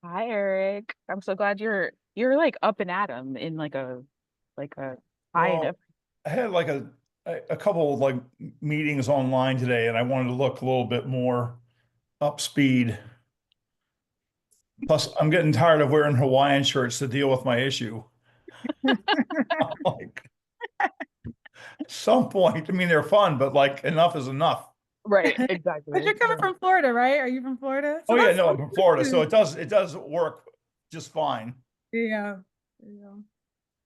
Hi, Eric. I'm so glad you're like up and at 'em in like a high and Well, I had like a couple of like meetings online today, and I wanted to look a little bit more up speed. Plus, I'm getting tired of wearing Hawaiian shirts to deal with my issue. I'm like, at some point, I mean, they're fun, but like enough is enough. right, But exactly. you're coming from Florida, right? Are you from Florida? So Oh yeah, that's no, I'm from Florida, so good. it does work just fine. Yeah. Yeah.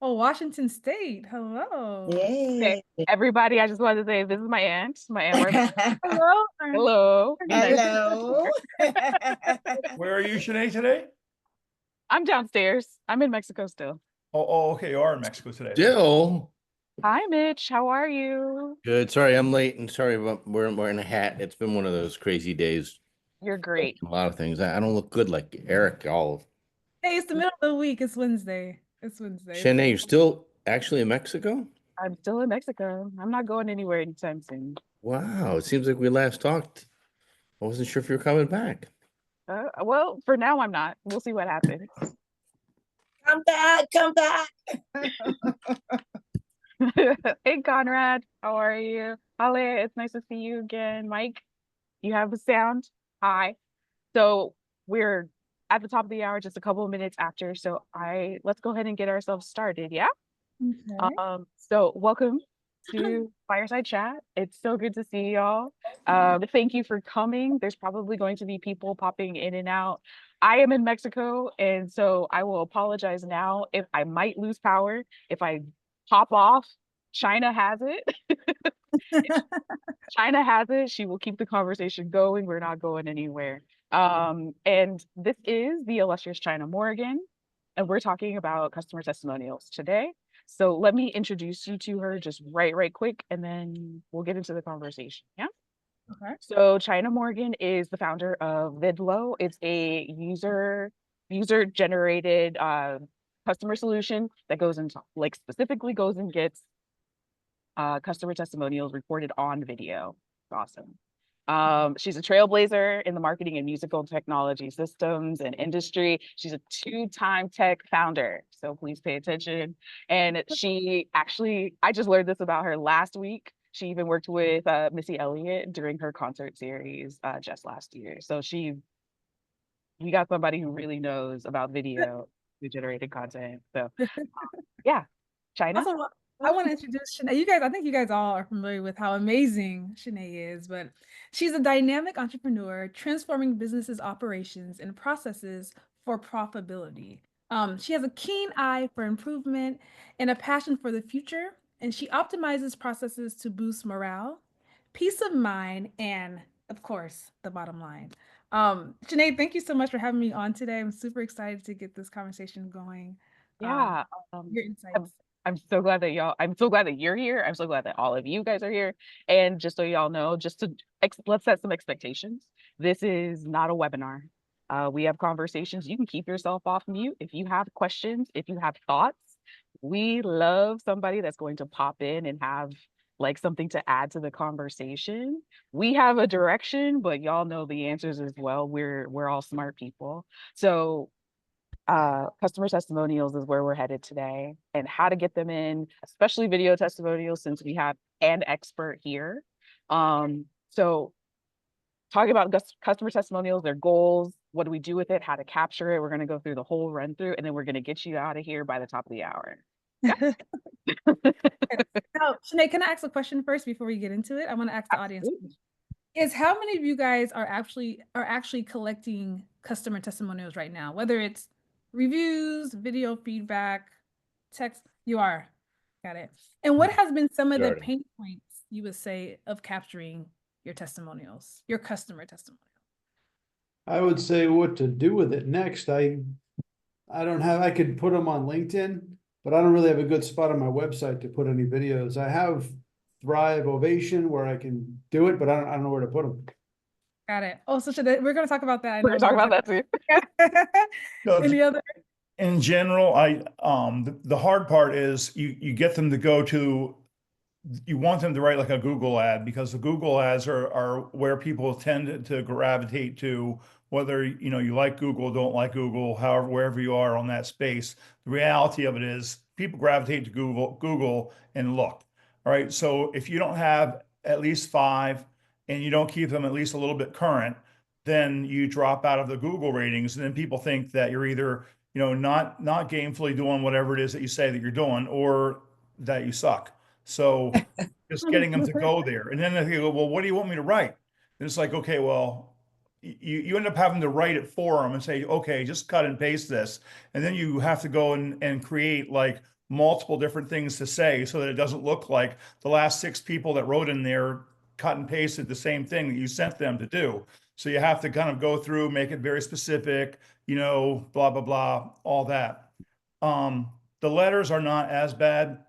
Oh, Washington State. Hello. Okay, Yay. everybody, I just wanted to say this is my Aunt Margaret. Hello. Hello. Nice to meet Hello. you. Where are you, Chanaye, today? I'm downstairs. I'm in Mexico still. Oh, okay, you are in Mexico today then. Jill, Hi, Mitch. How are you? good. Sorry, I'm late and sorry about wearing a hat. It's been one of those crazy days. You're great. A lot of things. I don't look good like Eric. All Hey, it's the middle of the week. It's Wednesday. It's Wednesday. Chennai, you're still actually in Mexico? I'm still in Mexico. I'm not going anywhere anytime soon. Wow, it seems like we last talked. I wasn't sure if you were coming back. Well, for now I'm not. We'll see what happens. Come back, come back. Hey, Conrad, how are you? Ale, it's nice to see you again. Mike, you have the sound. Hi. So we're at the top of the hour, just a couple of minutes after. So let's go ahead and get ourselves started. Yeah. Okay. So welcome to Fireside Chat. It's so good to see y'all. Thank you for coming. There's probably going to be people popping in and out. I am in Mexico, and so I will apologize now if I might lose power. If I pop off, China has it. China has it. She will keep the conversation going. We're not going anywhere. And this is the illustrious Chynna Morgan, and we're talking about customer testimonials today. So let me introduce you to her just right quick, and then we'll get into the conversation. Yeah. Okay. So Chynna Morgan is the founder of Vidlo. It's a user generated customer solution that goes into like specifically goes and gets customer testimonials recorded on video. It's awesome. She's a trailblazer in the marketing and musical technology systems and industry. She's a two-time tech founder, so please pay attention. And she actually, I just learned this about her last week. She even worked with Missy Elliott during her concert series just last year. So we got somebody who really knows about video generated content. So yeah, Chynna. Also, I want to introduce Chanaye. You guys, I think you guys all are familiar with how amazing Chanaye is, but she's a dynamic entrepreneur transforming businesses' operations and processes for profitability. She has a keen eye for improvement and a passion for the future, and she optimizes processes to boost morale, peace of mind, and of course, the bottom line. Chanaye, thank you so much for having me on today. I'm super excited to get this conversation going. Um, Yeah. your I'm, insights. I'm so glad that you're here. I'm so glad that all of you guys are here. And just so y'all know, let's set some expectations. This is not a webinar. We have conversations. You can keep yourself off mute if you have questions, if you have thoughts. We love somebody that's going to pop in and have like something to add to the conversation. We have a direction, but y'all know the answers as well. We're all smart people. So customer testimonials is where we're headed today, and how to get them in, especially video testimonials, since we have an expert here. So talking about customer testimonials, their goals, what do we do with it, how to capture it. We're going to go through the whole run through, and then we're going to get you out of here by the top of the hour. Yeah. Now, Chanaye, can I ask a question first before we get into it? I want to ask the audience. Absolutely. Is how many of you guys are actually collecting customer testimonials right now? Whether it's reviews, video feedback, text, you are. Got it. And what has been some of the Starting. pain points you would say of capturing your testimonials, your customer testimonials? I would say what to do with it next. I don't have, I could put them on LinkedIn, but I don't really have a good spot on my website to put any videos. I have Thrive Ovation where I can do it, but I don't know where to put them. Got it. Oh, so we're going to talk about that. I We're know going to we're talk about gonna that too. No, Any other? in general, the hard part is you get them to go to, you want them to write like a Google ad, because the Google ads are where people tend to gravitate to whether, you like Google, don't like Google, however, wherever you are on that space, the reality of it is people gravitate to Google and look. All right. So if you don't have at least 5 and you don't keep them at least a little bit current, then you drop out of the Google ratings. And then people think that you're either, not gamefully doing whatever it is that you say that you're doing, or that you suck. So just getting them to go there. And then they go, well, what do you want me to write? And it's like, okay, well, you end up having to write it for them and say, okay, just cut and paste this. And then you have to go and create like multiple different things to say so that it doesn't look like the last 6 people that wrote in there cut and pasted the same thing that you sent them to do. So you have to kind of go through, make it very specific, blah, blah, blah, all that. The letters are not as bad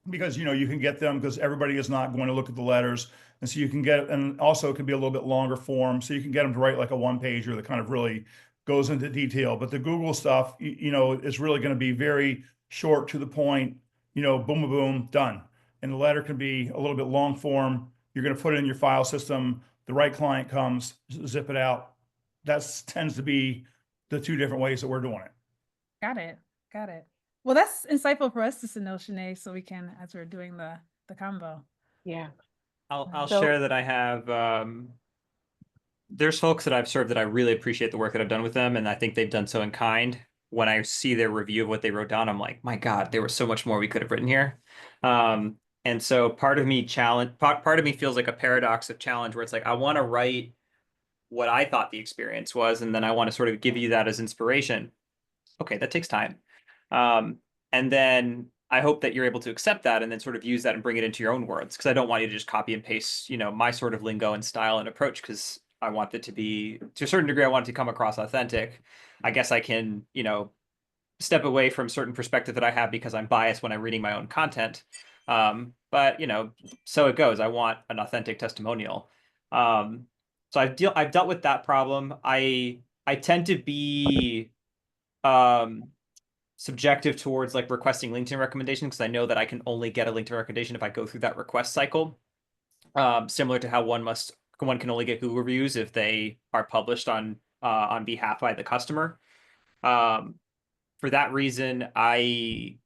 because you can get them because everybody is not going to look at the letters, and so you can get, and also it can be a little bit longer form, so you can get them to write like a 1-pager that kind of really goes into detail. But the Google stuff, is really going to be very short to the point, boom, boom, boom, done. And the letter can be a little bit long form. You're going to put it in your file system. The right client comes, zip it out. That tends to be the 2 different ways that we're doing it. Got it. Got it. Well, that's insightful for us to know, Chanaye, so we can, as we're doing the combo. Yeah. I'll So- share that I have there's folks that I've served that I really appreciate the work that I've done with them, and I think they've done so in kind. When I see their review of what they wrote down, I'm like, my God, there was so much more we could have written here. And so part of me feels like a paradox of challenge, where it's like I want to write what I thought the experience was, and then I want to sort of give you that as inspiration. Okay, that takes time. And then I hope that you're able to accept that and then sort of use that and bring it into your own words, because I don't want you to just copy and paste, my sort of lingo and style and approach, because I want it to be, to a certain degree, I want it to come across authentic. I guess I can, step away from certain perspective that I have because I'm biased when I'm reading my own content. But so it goes. I want an authentic testimonial. So I've dealt with that problem. I tend to be subjective towards like requesting LinkedIn recommendations, because I know that I can only get a LinkedIn recommendation if I go through that request cycle. Similar to how one can only get Google reviews if they are published on behalf by the customer. For that reason, I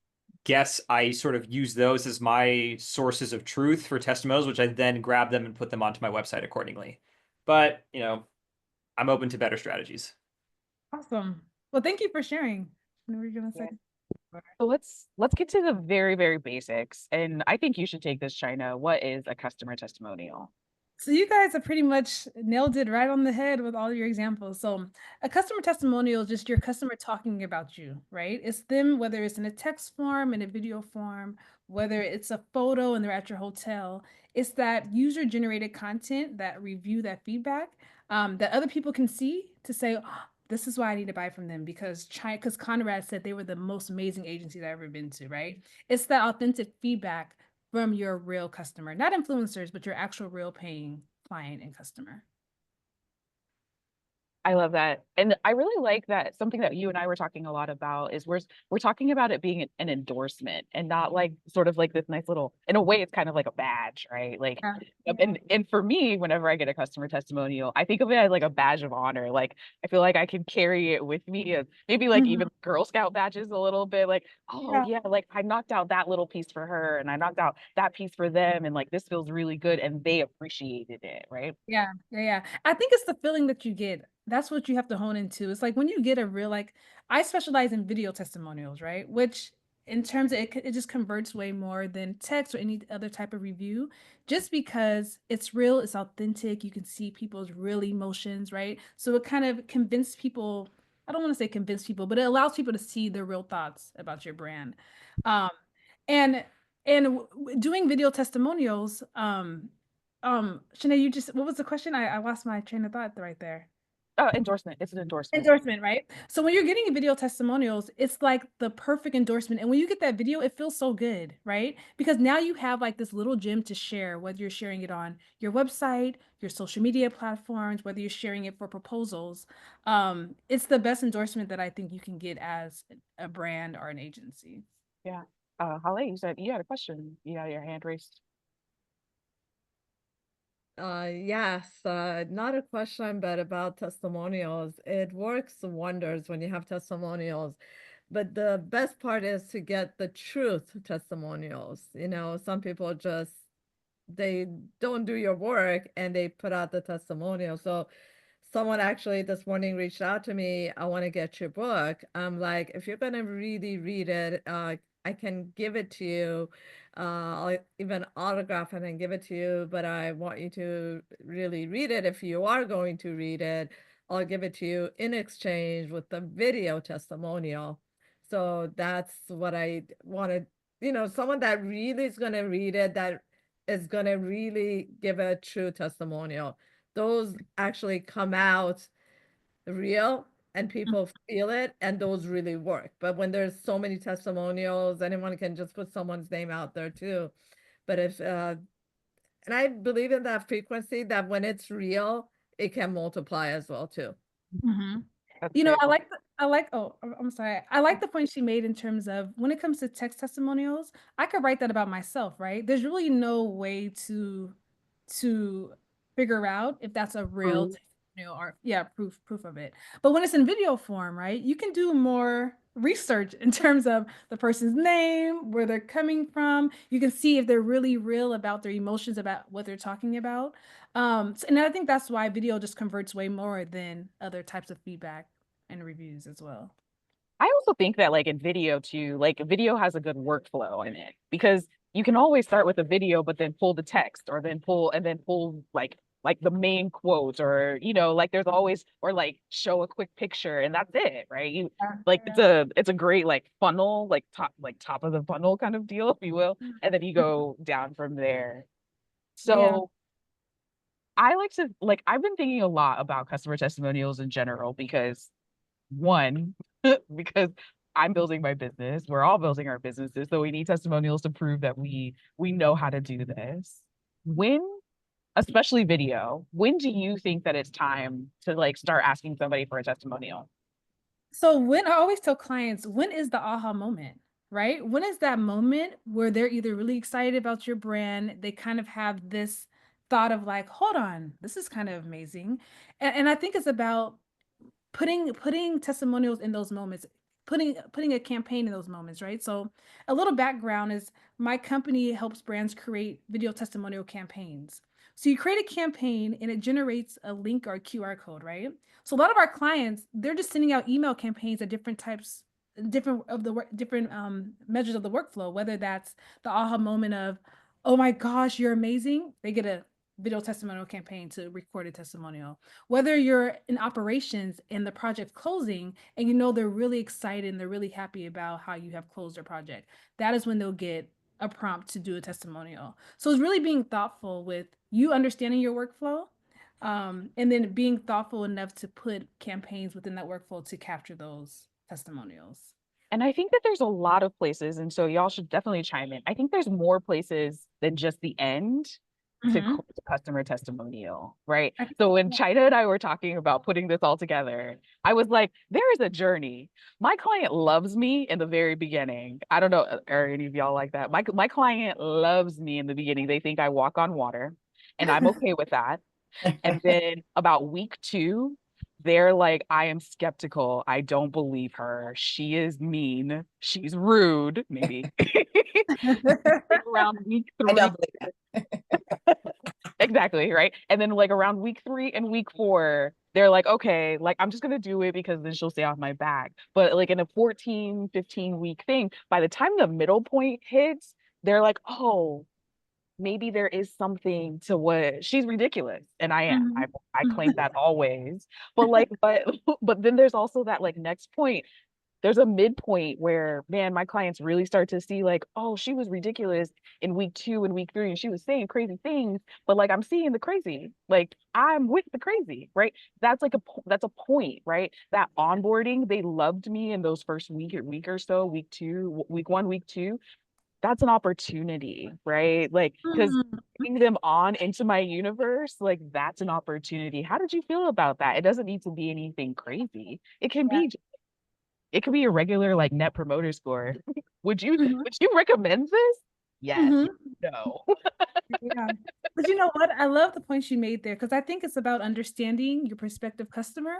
guess I sort of use those as my sources of truth for testimonials, which I then grab them and put them onto my website accordingly. But, I'm open to better strategies. Awesome. Well, thank you for sharing. What were you going to say? So let's get to the very, very basics. And I think you should take this, Chynna. What is a customer testimonial? So you guys have pretty much nailed it right on the head with all your examples. So a customer testimonial is just your customer talking about you, right? It's them, whether it's in a text form, in a video form, whether it's a photo and they're at your hotel. It's that user-generated content, that review, that feedback that other people can see to say, oh, this is why I need to buy from them, because Conrad said they were the most amazing agency that I've ever been to, right? It's that authentic feedback from your real customer, not influencers, but your actual real paying client and customer. I love that. And I really like that something that you and I were talking a lot about is we're talking about it being an endorsement and not like sort of like this nice little, in a way, it's kind of like a badge, right? Like, and for me, whenever I get a customer testimonial, I think of it as like a badge of honor. Like, I feel like I can carry it with me, and maybe like even Girl Scout badges a little bit, like, oh yeah, like I knocked out that little piece for her and I knocked out that piece for them. And like, this feels really good. And they appreciated it, right? Yeah. I think it's the feeling that you get. That's what you have to hone into. It's like when you get a real, like, I specialize in video testimonials, right? Which in terms of it just converts way more than text or any other type of review, just because it's real, it's authentic. You can see people's real emotions, right? So it kind of convinces people, I don't want to say convince people, but it allows people to see their real thoughts about your brand. And doing video testimonials, Chynna, what was the question? I lost my train of thought right there. Endorsement. It's an endorsement. Endorsement, right? So when you're getting video testimonials, it's like the perfect endorsement. And when you get that video, it feels so good, right? Because now you have like this little gem to share, whether you're sharing it on your website, your social media platforms, whether you're sharing it for proposals. It's the best endorsement that I think you can get as a brand or an agency. Yeah. Holly, you said you had a question. You had your hand raised. Yes, not a question, but about testimonials. It works wonders when you have testimonials. But the best part is to get the truth testimonials. You know, some people just they don't do your work and they put out the testimonial. So someone actually this morning reached out to me, I want to get your book. I'm like, if you're gonna really read it, I can give it to you. I'll even autograph it and give it to you, but I want you to really read it. If you are going to read it, I'll give it to you in exchange with the video testimonial. So that's what I wanted, you know, someone that really is going to read it, that is going to really give a true testimonial. Those actually come out real and people feel it, and those really work. But when there's so many testimonials, anyone can just put someone's name out there too. But if and I believe in that frequency, that when it's real, it can multiply as well too. Mhm. That's You know, great. oh, I'm sorry. I like the point she made in terms of when it comes to text testimonials, I could write that about myself, right? There's really no way to figure out if that's a real Proof. testimonial or yeah, proof of it. But when it's in video form, right? You can do more research in terms of the person's name, where they're coming from. You can see if they're really real about their emotions about what they're talking about. And I think that's why video just converts way more than other types of feedback and reviews as well. I also think that like in video too, like video has a good workflow in it because you can always start with a video, but then pull the text or then pull like the main quote or like there's always or like show a quick picture and that's it, right? You like it's a great like funnel, like top of the funnel kind of deal, if you will. And then you go down from there. Yeah. So I like to like I've been thinking a lot about customer testimonials in general because one, because I'm building my business. We're all building our businesses, so we need testimonials to prove that we know how to do this. When, especially video, when do you think that it's time to like start asking somebody for a testimonial? So when I always tell clients, when is the aha moment, right? When is that moment where they're either really excited about your brand, they kind of have this thought of like, hold on, this is kind of amazing. And I think it's about putting testimonials in those moments, putting a campaign in those moments, right? So a little background is my company helps brands create video testimonial campaigns. So you create a campaign and it generates a link or a QR code, right? So a lot of our clients, they're just sending out email campaigns at different types, different measures of the workflow, whether that's the aha moment of, oh my gosh, you're amazing. They get a video testimonial campaign to record a testimonial. Whether you're in operations and the project's closing and you know they're really excited and they're really happy about how you have closed their project, that is when they'll get a prompt to do a testimonial. So it's really being thoughtful with you understanding your workflow, and then being thoughtful enough to put campaigns within that workflow to capture those testimonials. And I think that there's a lot of places, and so y'all should definitely chime in. I think there's more places than just the end to Mhm. customer testimonial, right? I think- So when yeah. Chynna and I were talking about putting this all together, I was like, there is a journey. My client loves me in the very beginning. I don't know, are any of y'all like that? My client loves me in the beginning. They think I walk on water, and I'm okay with that. And then about week 2, they're like, I am skeptical. I don't believe her. She is mean. She's rude, maybe. Like around week I 3. don't believe that. Exactly, right? And then like around week 3 and week 4, they're like, okay, like I'm just gonna do it because then she'll stay off my back. But like in a 14, 15 week thing, by the time the middle point hits, they're like, oh, maybe there is something to what she's ridiculous. And I am. Mhm. I claim that always. But like, but then there's also that like next point. There's a midpoint where, man, my clients really start to see like, oh, she was ridiculous in week 2 and week 3, and she was saying crazy things, but like I'm seeing the crazy, like I'm with the crazy, right? That's like that's a point, right? That onboarding, they loved me in those first week or so, week 2, week 1, week 2. That's an opportunity, right? Like, because Mhm. bringing them on into my universe, like that's an opportunity. How did you feel about that? It doesn't need to be anything crazy. Yeah. It could be a regular like net promoter score. Would you Mhm. would you recommend this? Yes, Mhm. no. Yeah. But you know what? I love the points you made there because I think it's about understanding your prospective customer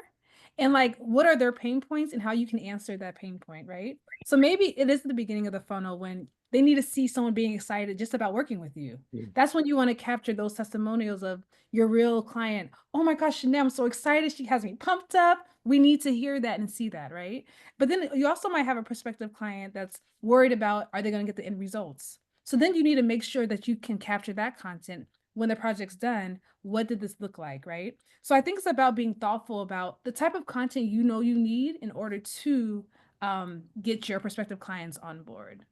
and like what are their pain points and how you can answer that pain point, right? So maybe it is the beginning of the funnel when they need to see someone being excited just about working with you. That's when you want to capture those testimonials of your real client. Oh my gosh, Chynna, I'm so excited. She has me pumped up. We need to hear that and see that, right? But then you also might have a prospective client that's worried about are they going to get the end results? So then you need to make sure that you can capture that content when the project's done. What did this look like, right? So I think it's about being thoughtful about the type of content you know you need in order to get your prospective clients on board.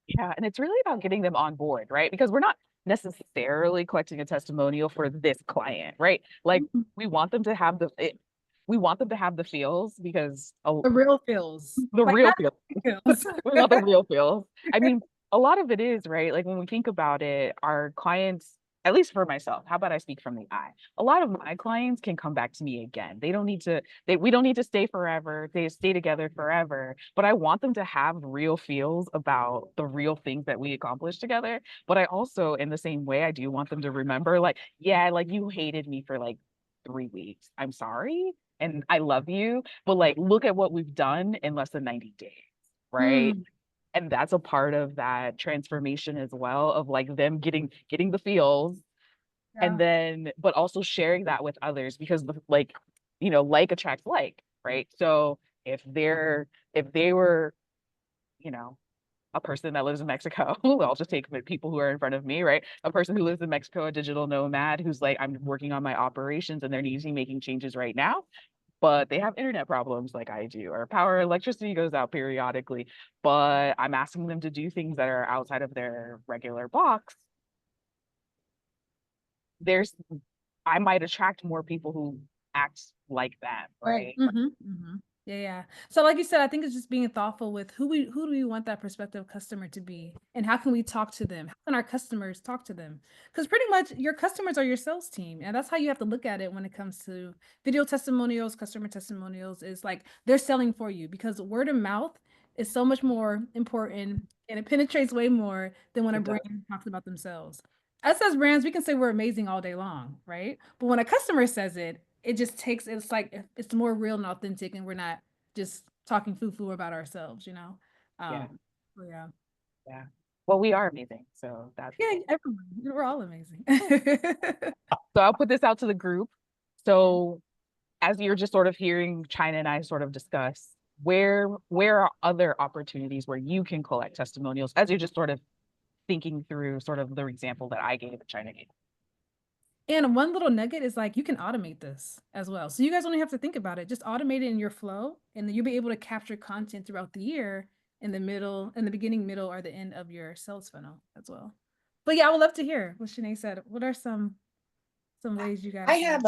Yeah, and it's really about getting them on board, right? Because we're not necessarily collecting a testimonial for this client, right? Like Mhm. we want them to have we want them to have the feels because The real feels. the Like real not feels. feels. We want the real feels. I mean, a lot of it is, right? Like when we think about it, our clients, at least for myself, how about I speak from the eye? A lot of my clients can come back to me again. They don't need to, we don't need to stay forever. They stay together forever. But I want them to have real feels about the real things that we accomplished together. But I also, in the same way, I do want them to remember, like, yeah, like you hated me for like 3 weeks. I'm sorry. And I love you. But like, look at what we've done in less than 90 days. Right. Mm, And that's a part of that transformation as well of like them getting the feels yeah. and then but also sharing that with others because like like attracts like, right? So if they were, you know, a person that lives in Mexico, I'll just take the people who are in front of me, right? A person who lives in Mexico, a digital nomad who's like, I'm working on my operations and they're needing to be making changes right now, but they have internet problems like I do, or power electricity goes out periodically, but I'm asking them to do things that are outside of their regular box. There's I might attract more people who act like that, right? Yeah, yeah. So like you said, I think it's just being thoughtful with who do we want that prospective customer to be and how can we talk to them? How can our customers talk to them? Because pretty much your customers are your sales team. And that's how you have to look at it when it comes to video testimonials, customer testimonials, is like they're selling for you because word of mouth is so much more important and it penetrates way more than when a It does. brand talks about themselves. Us as brands, we can say we're amazing all day long, right? But when a customer says it, it just takes it's like it's more real and authentic and we're not just talking foo-foo about ourselves, you know. Yeah, So yeah. yeah. Well, we are amazing, so that's Yeah, everyone. We're all amazing. so I'll put this out to the group. So as you're just sort of hearing Chynna and I sort of discuss, where are other opportunities where you can collect testimonials as you're just sort of thinking through sort of the example that I gave and Chynna gave? And one little nugget is like you can automate this as well. So you guys only have to think about it. Just automate it in your flow, and then you'll be able to capture content throughout the year in the middle, in the beginning, middle, or the end of your sales funnel as well. But yeah, I would love to hear what Chanaye said. What are some ways you guys I have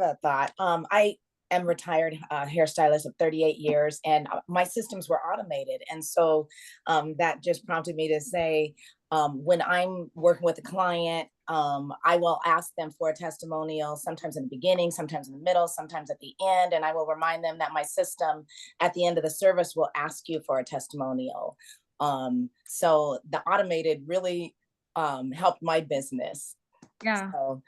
a thought. I am retired hairstylist of 38 years, and my systems were automated, and so that just prompted me to say, when I'm working with a client, I will ask them for a testimonial, sometimes in the beginning, sometimes in the middle, sometimes at the end, and I will remind them that my system at the end of the service will ask you for a testimonial. So the automated really helped my business. Yeah. So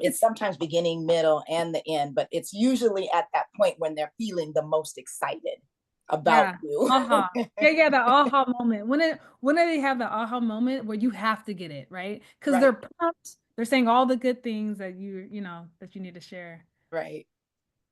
it's sometimes beginning, middle, and the end, but it's usually at that point when they're feeling the most excited about Yeah. you. Aha. Yeah, the aha moment. When do they have the aha moment where you have to get it, right? Because Right, they're pumped. They're saying all the good things that you know, that you need to share. right.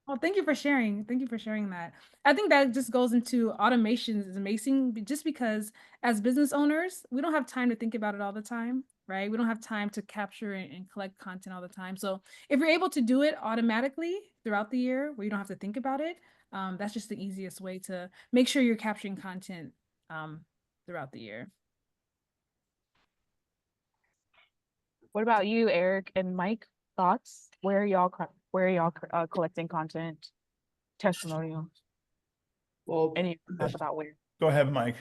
Well, thank you for sharing. Thank you for sharing that. I think that just goes into automations is amazing just because as business owners, we don't have time to think about it all the time, right? We don't have time to capture and collect content all the time. So if you're able to do it automatically throughout the year where you don't have to think about it, that's just the easiest way to make sure you're capturing content throughout the year. What about you, Eric and Mike? Thoughts? Where are y'all collecting content, testimonials? Well, Any thoughts about where? Go ahead, Mike.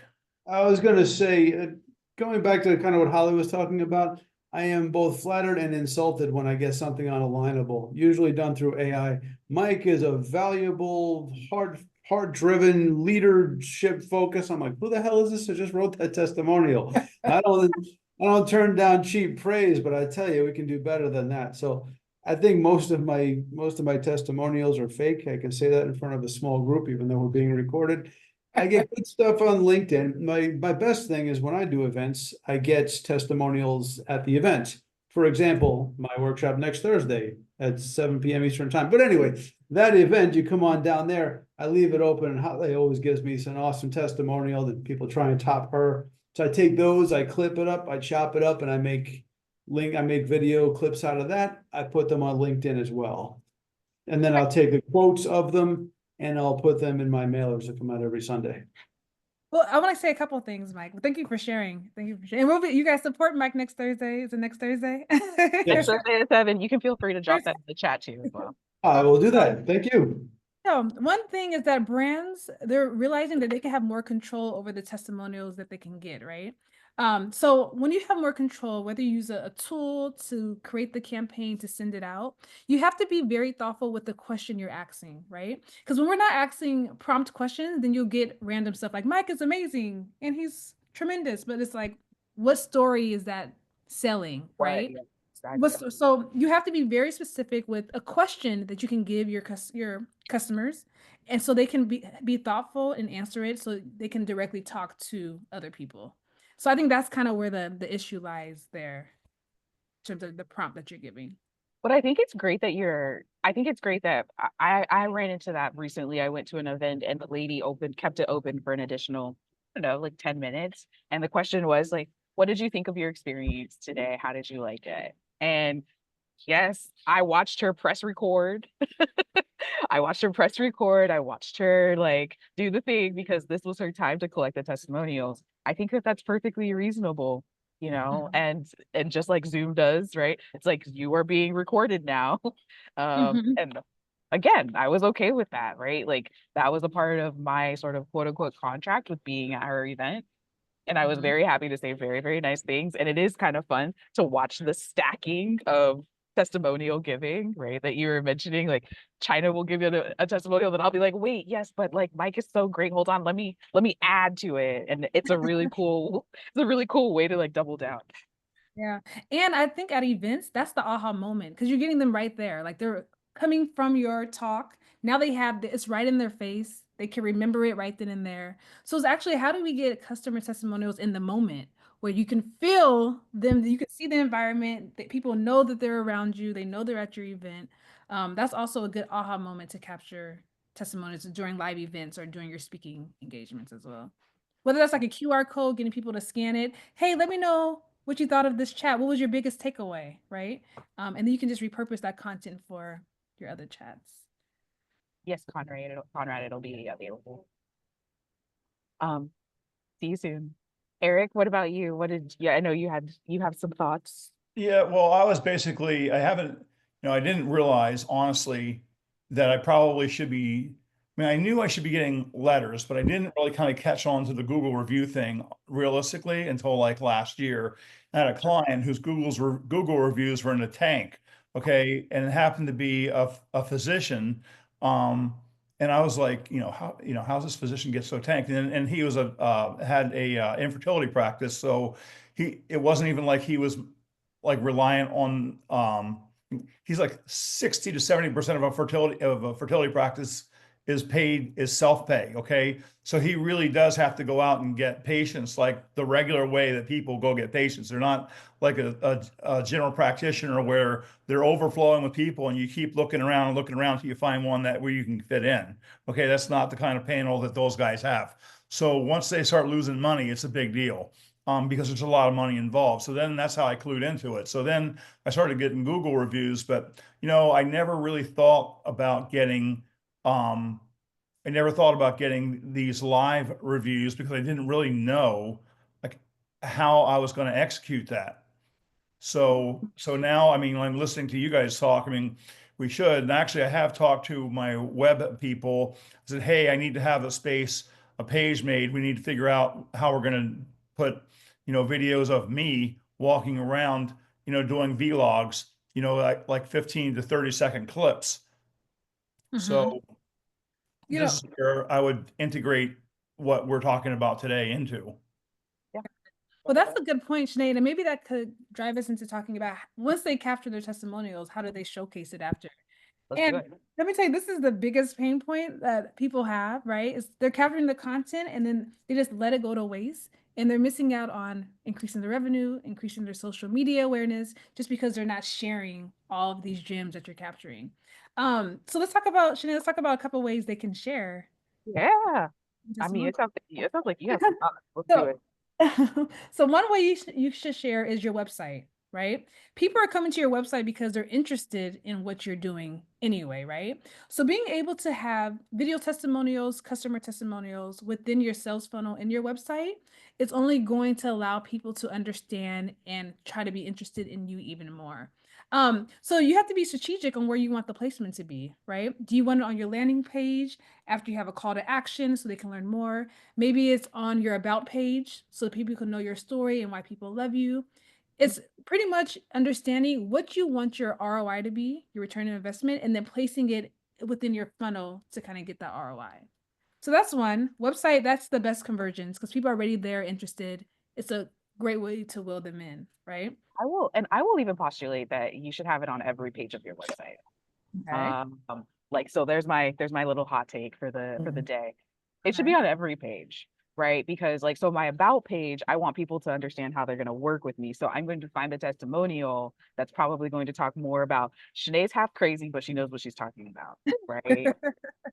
I was gonna say, going back to kind of what Holly was talking about, I am both flattered and insulted when I get something unalignable, usually done through AI. Mike is a valuable, heart-driven leadership focus. I'm like, who the hell is this who just wrote that testimonial? I don't turn down cheap praise, but I tell you, we can do better than that. So I think most of my testimonials are fake. I can say that in front of a small group, even though we're being recorded. I get good stuff on LinkedIn. My best thing is when I do events, I get testimonials at the event. For example, my workshop next Thursday at 7 p.m. Eastern time. But anyway, that event, you come on down there, I leave it open, and Holly always gives me some awesome testimonial that people try and top her. So I take those, I clip it up, I chop it up, and I make video clips out of that. I put them on LinkedIn as well. And then I'll take the quotes of them and I'll put them in my mailers that come out every Sunday. Well, I want to say a couple of things, Mike. Thank you for sharing. Thank you for sharing. And you guys support Mike next Thursday. Is it next Thursday? Next Yes. Thursday at 7. You can feel free to drop that in the chat too as well. I will do that. Thank you. So one thing is that brands, they're realizing that they can have more control over the testimonials that they can get, right? So when you have more control, whether you use a tool to create the campaign to send it out, you have to be very thoughtful with the question you're asking, right? Because when we're not asking prompt questions, then you'll get random stuff like Mike is amazing and he's tremendous, but it's like, what story is that selling, right? Yeah, exactly. So you have to be very specific with a question that you can give your customers, and so they can be thoughtful and answer it, so they can directly talk to other people. So I think that's kind of where the issue lies there, in terms of the prompt that you're giving. But I think it's great that I ran into that recently. I went to an event and the lady kept it open for an additional, I don't know, like 10 minutes. And the question was like, what did you think of your experience today? How did you like it? And yes, I watched her press record. I watched her press record. I watched her like do the thing because this was her time to collect the testimonials. I think that that's perfectly reasonable, you know, and just like Zoom does, right? It's like you are being recorded now. And again, I was okay with that, right? Like that was a part of my sort of quote unquote contract with being at her event. And I was very happy to say very, very nice things. And it is kind of fun to watch the stacking of testimonial giving, right? That you were mentioning, like Chynna will give you a testimonial, then I'll be like, wait, yes, but like Mike is so great. Hold on, let me add to it. And it's a really cool way to like double down. Yeah. And I think at events, that's the aha moment because you're getting them right there. Like they're coming from your talk. Now they have it's right in their face. They can remember it right then and there. So it's actually, how do we get customer testimonials in the moment where you can feel them, you can see the environment, that people know that they're around you, they know they're at your event. That's also a good aha moment to capture testimonials during live events or during your speaking engagements as well. Whether that's like a QR code, getting people to scan it. Hey, let me know what you thought of this chat. What was your biggest takeaway, right? And then you can just repurpose that content for your other chats. Yes, Conrad, it'll be available. See you soon. Eric, what about you? I know you have some thoughts. Yeah, well, I didn't realize honestly that I probably should be, I knew I should be getting letters, but I didn't really kind of catch on to the Google review thing realistically until like last year. I had a client whose Google reviews were in the tank. Okay. And it happened to be a physician. And I was like, how's this physician get so tanked? And he was had a infertility practice. So it wasn't even like he was like reliant on, he's like 60 to 70% of a fertility practice is self-pay. Okay. So he really does have to go out and get patients like the regular way that people go get patients. They're not like a general practitioner where they're overflowing with people and you keep looking around until you find one where you can fit in. Okay. That's not the kind of panel that those guys have. So once they start losing money, it's a big deal. Because there's a lot of money involved. So then that's how I clued into it. So then I started getting Google reviews, but I never really thought about getting these live reviews because I didn't really know like how I was going to execute that. So now, I'm listening to you guys talk. We should, and actually I have talked to my web people. I said, hey, I need to have a page made. We need to figure out how we're going to put, videos of me walking around, doing vlogs, like 15 to 30 second clips. So You know, This is where I would integrate what we're talking about today into. well, that's a good point, Sinead, and maybe that could drive us into talking about once they capture their testimonials, how do they showcase it after? Let's do And it. let me tell you, this is the biggest pain point that people have, right? Is they're capturing the content and then they just let it go to waste, and they're missing out on increasing the revenue, increasing their social media awareness, just because they're not sharing all of these gems that you're capturing. So let's talk about, Sinead, let's talk about a couple ways they can share. Yeah. I mean, testimonials. it sounds like you have some thoughts. Let's do So, it. so one way you should share is your website, right? People are coming to your website because they're interested in what you're doing anyway, right? So being able to have video testimonials, customer testimonials within your sales funnel in your website, it's only going to allow people to understand and try to be interested in you even more. So you have to be strategic on where you want the placement to be, right? Do you want it on your landing page after you have a call to action so they can learn more? Maybe it's on your about page so people can know your story and why people love you. It's pretty much understanding what you want your ROI to be, your return on investment, and then placing it within your funnel to kind of get that ROI. So that's one website. That's the best conversions because people are already there, interested. It's a great way to will them in, right? I will even postulate that you should have it on every page of your website. Okay. Like so there's my little hot take for the day. It should Okay. be on every page, right? Because like so my about page, I want people to understand how they're going to work with me. So I'm going to find a testimonial that's probably going to talk more about Shanae's half crazy, but she knows what she's talking about, right?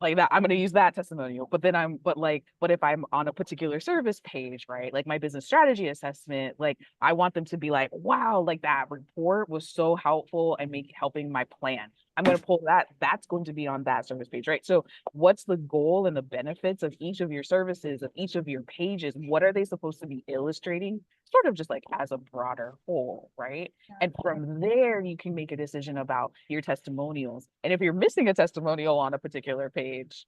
Like that, I'm going to use that testimonial. But if I'm on a particular service page, right? Like my business strategy assessment, like I want them to be like, wow, like that report was so helpful and helping my plan. I'm going to pull that. That's going to be on that service page, right? So what's the goal and the benefits of each of your services, of each of your pages? What are they supposed to be illustrating? Sort of just like as a broader whole, right? And from there, you can make a decision about your testimonials. And if you're missing a testimonial on a particular page,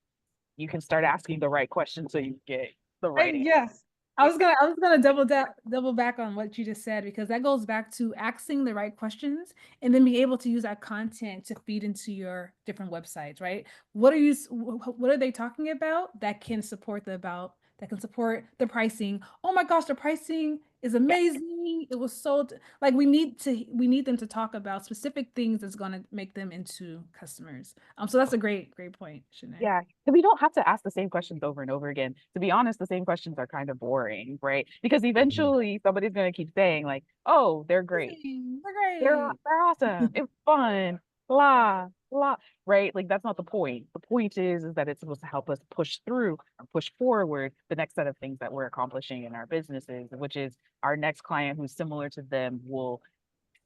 you can start asking the right questions so you get the right answer. Yes. I was gonna double back on what you just said because that goes back to asking the right questions and then be able to use that content to feed into your different websites, right? What are they talking about that can support that can support the pricing? Oh my gosh, the pricing is amazing. It was sold like we need them to talk about specific things that's gonna make them into customers. So that's a great point, Chynna. Yeah, because we don't have to ask the same questions over and over again. To be honest, the same questions are kind of boring, right? Because eventually somebody's going to keep saying like, "Oh, they're great. They're They're great. they're awesome. It's fun." Blah blah, right? Like that's not the point. The point is that it's supposed to help us push through or push forward the next set of things that we're accomplishing in our businesses, which is our next client who's similar to them will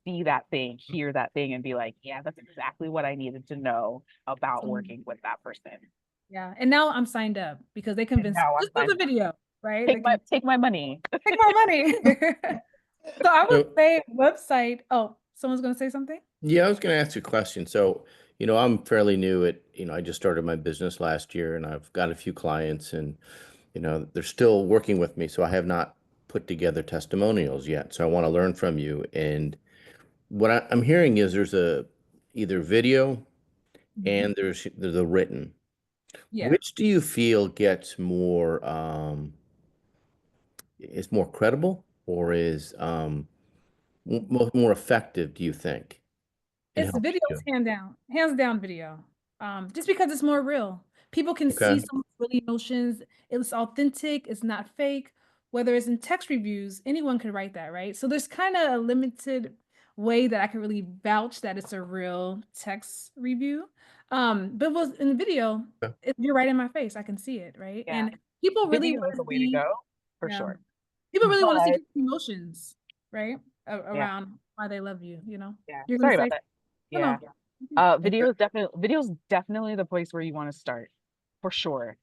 see that thing, hear that thing, and be like, "Yeah, that's exactly what I needed to know about working with that person." Yeah, and now I'm signed up because they And convinced me. now I'm Just do the signed up. video, right? They can Take my money. take more money. So I would So, say website. Oh, someone's gonna say something? yeah, I was going to ask you a question. So, I'm fairly new I just started my business last year and I've got a few clients and, they're still working with me. So I have not put together testimonials yet. So I want to learn from you. And what I'm hearing is there's either video and there's the written. Yeah. Which do you feel gets more, is more credible or is more effective, do you think, in It's helping you? videos, hands down video. Just because it's more real. People can see Okay. someone's really emotions. It's authentic, it's not fake. Whether it's in text reviews, anyone could write that, right? So there's kind of a limited way that I can really vouch that it's a real text review. But was in video, Okay. you're right in my face. I can see it, right? Yeah, And people really video want is to the way to see, go for yeah, sure. people really want to see But people's emotions, right? yeah, Around why they love you, yeah. You're gonna Sorry about say, that. no, Yeah. no. Okay. Video's definitely the place where you want to start for sure.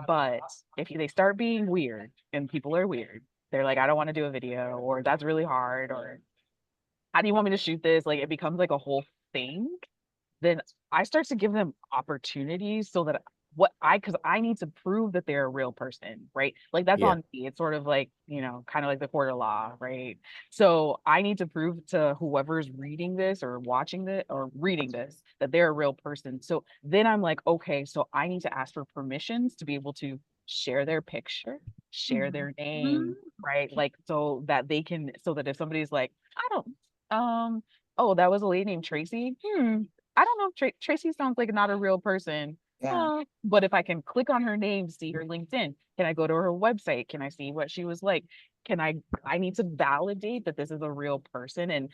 But if they start being weird and people are weird, they're like, I don't want to do a video, or that's really hard, or how do you want me to shoot this? Like it becomes like a whole thing. Then I start to give them opportunities so that because I need to prove that they're a real person, right? Like that's Yeah. on me. It's sort of like, kind of like the court of law, right? So I need to prove to whoever's reading this or watching this or reading this that they're a real person. So then I'm like, okay, so I need to ask for permissions to be able to share their picture, share their name, right? Like so that they can, so that if somebody's like, I don't, oh, that was a lady named Tracy. I don't know if Tracy sounds like not a real person. Yeah. But if I can click on her name, see her LinkedIn, can I go to her website? Can I see what she was like? Can I need to validate that this is a real person. And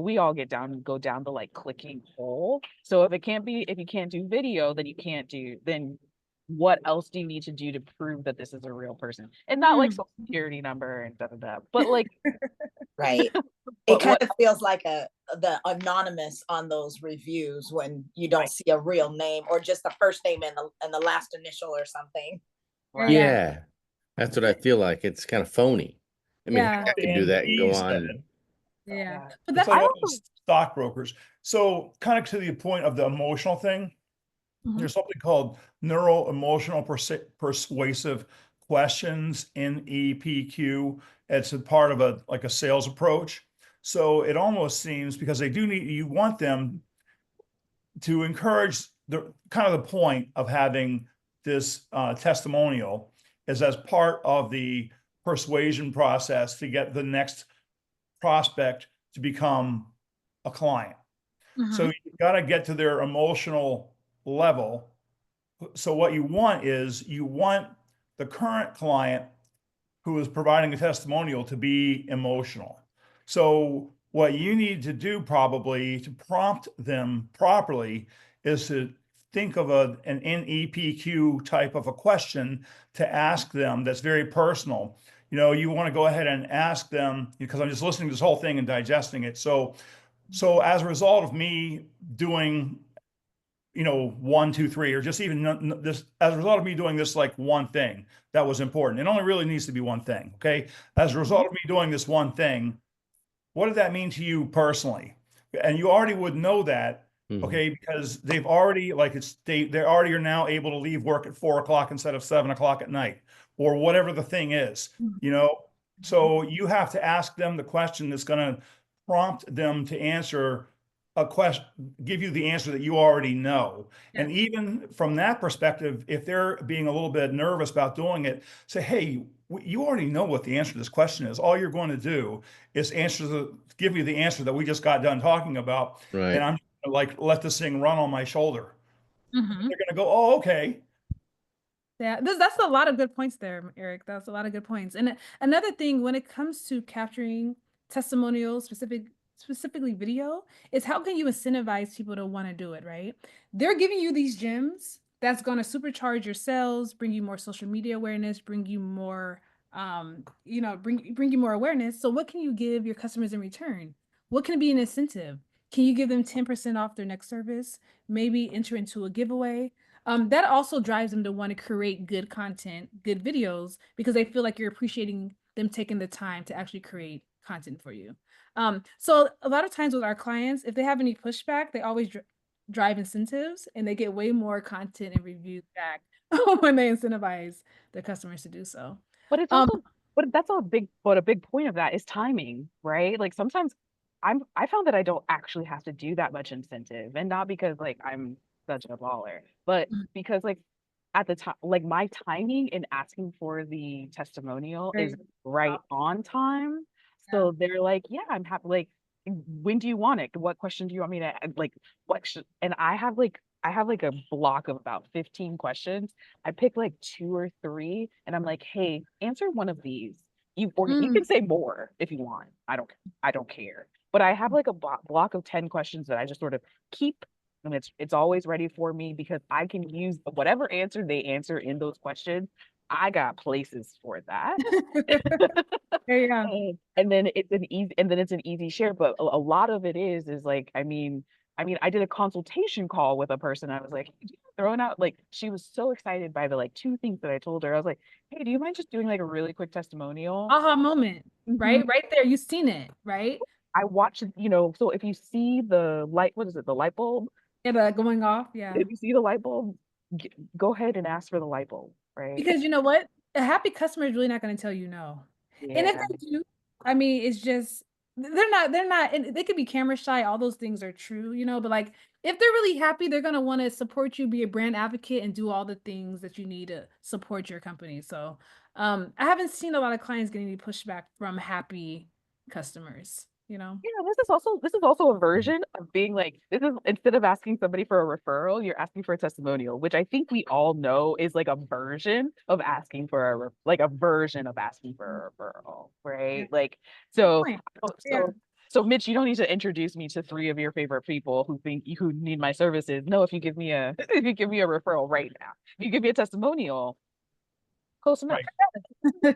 we all go down the like clicking hole. So if you can't do video, then you can't do, then what else do you need to do to prove that this is a real person? And not like social security number and da da da, but like Right. It but kind what of feels like the anonymous on those reviews when you don't see a real name or just the first name and the last initial or something. right. Yeah. That's what I feel like. It's kind of phony. I mean, Yeah. I could do And that and go he on. said, Yeah. Yeah. But it's that's like all also these stockbrokers. So kind of to the point of the emotional thing, Mhm. there's something called neuro emotional persuasive questions, NEPQ. It's a part of a sales approach. So it almost seems, because you want them to encourage, the kind of the point of having this testimonial is as part of the persuasion process to get the next prospect to become a client. So you got to get to their emotional level. So what you want the current client who is providing a testimonial to be emotional. So what you need to do probably to prompt them properly is to think of an NEPQ type of a question to ask them that's very personal. You want to go ahead and ask them, because I'm just listening to this whole thing and digesting it. So as a result of me doing, 1, 2, 3, or just even this, as a result of me doing this, like one thing that was important, it only really needs to be one thing. Okay. As a result of me doing this one thing, what did that mean to you personally? And you already would know that. Okay. Because they've already, they already are now able to leave work at 4 o'clock instead of 7 o'clock at night, or whatever the thing is, so you have to ask them the question that's going to prompt them to answer a question, give you the answer that you already know. And even from that perspective, if they're being a little bit nervous about doing it, say, hey, you already know what the answer to this question is. All you're going to do is give you the answer that we just got done talking about. Right. And I'm like, let this thing run on my shoulder. Mhm. They're going to go, oh, okay. Yeah, that's a lot of good points there, Eric. That's a lot of good points. And another thing, when it comes to capturing testimonials, specifically video, is how can you incentivize people to want to do it, right? They're giving you these gems that's going to supercharge your sales, bring you more social media awareness, bring you more, bring you more awareness. So what can you give your customers in return? What can be an incentive? Can you give them 10% off their next service? Maybe enter into a giveaway? That also drives them to want to create good content, good videos, because they feel like you're appreciating them taking the time to actually create content for you. So a lot of times with our clients, if they have any pushback, they always drive incentives, and they get way more content and reviews back when they incentivize their customers to do so. But it's also, but a big point of that is timing, right? Like sometimes I found that I don't actually have to do that much incentive, and not because like I'm such a baller, but because like at the time, like my timing in asking for the testimonial is right on time. So they're like, yeah, I'm happy. Like, when do you want it? What question do you want me to like? What should, and I have like a block of about 15 questions. I pick like 2 or 3, and I'm like, hey, answer one of these. You can say more if you want. I don't care. But I have like a block of 10 questions that I just sort of keep, and it's always ready for me, because I can use whatever answer they answer in those questions. I got places for that. There you go. And then it's an easy share. But a lot of it is like, I did a consultation call with a person. I was like, hey, throwing out, like, she was so excited by the like 2 things that I told her. I was like, hey, do you mind just doing like a really quick testimonial? Aha moment, right? Right there, you've seen it, right? I watched, so if you see the light, what is it, the light bulb? Yeah, going off, yeah. If you see the light bulb go ahead and ask for the light bulb, right? Because you know what? A happy customer is really not going to tell you no. And if Yeah. they do, I mean, it's just they're not, and they could be camera shy, all those things are true, you know, but like if they're really happy, they're gonna want to support you, be a brand advocate, and do all the things that you need to support your company. So I haven't seen a lot of clients getting any pushback from happy customers, you know. Yeah, this is also a version of being like, this is instead of asking somebody for a referral, you're asking for a testimonial, which I think we all know is like a version of asking for like a version of asking for a referral, right? Like, so Point. oh, Yeah. so Mitch, you don't need to introduce me to 3 of your favorite people who need my services. No, if you give me a if you give me a referral right now, if you give me a testimonial, close enough. Right.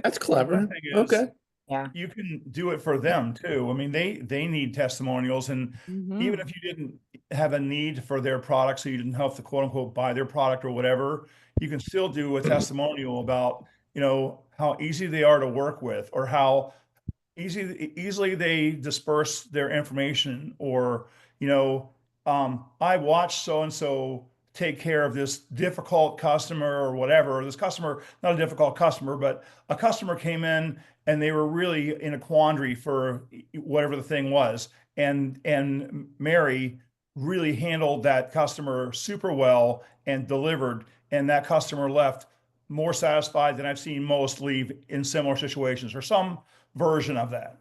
That's The clever. thing is, Okay. Yeah. you can do it for them too. I mean, they need testimonials, and even Mhm. if you didn't have a need for their product, so you didn't have to quote unquote buy their product or whatever, you can still do a testimonial about, you know, how easy they are to work with, or how easily they disperse their information, or, you know, I watched so and so take care of this difficult customer or whatever. This customer, not a difficult customer, but a customer came in and they were really in a quandary for whatever the thing was, and Mary really handled that customer super well and delivered, and that customer left more satisfied than I've seen most leave in similar situations, or some version of that.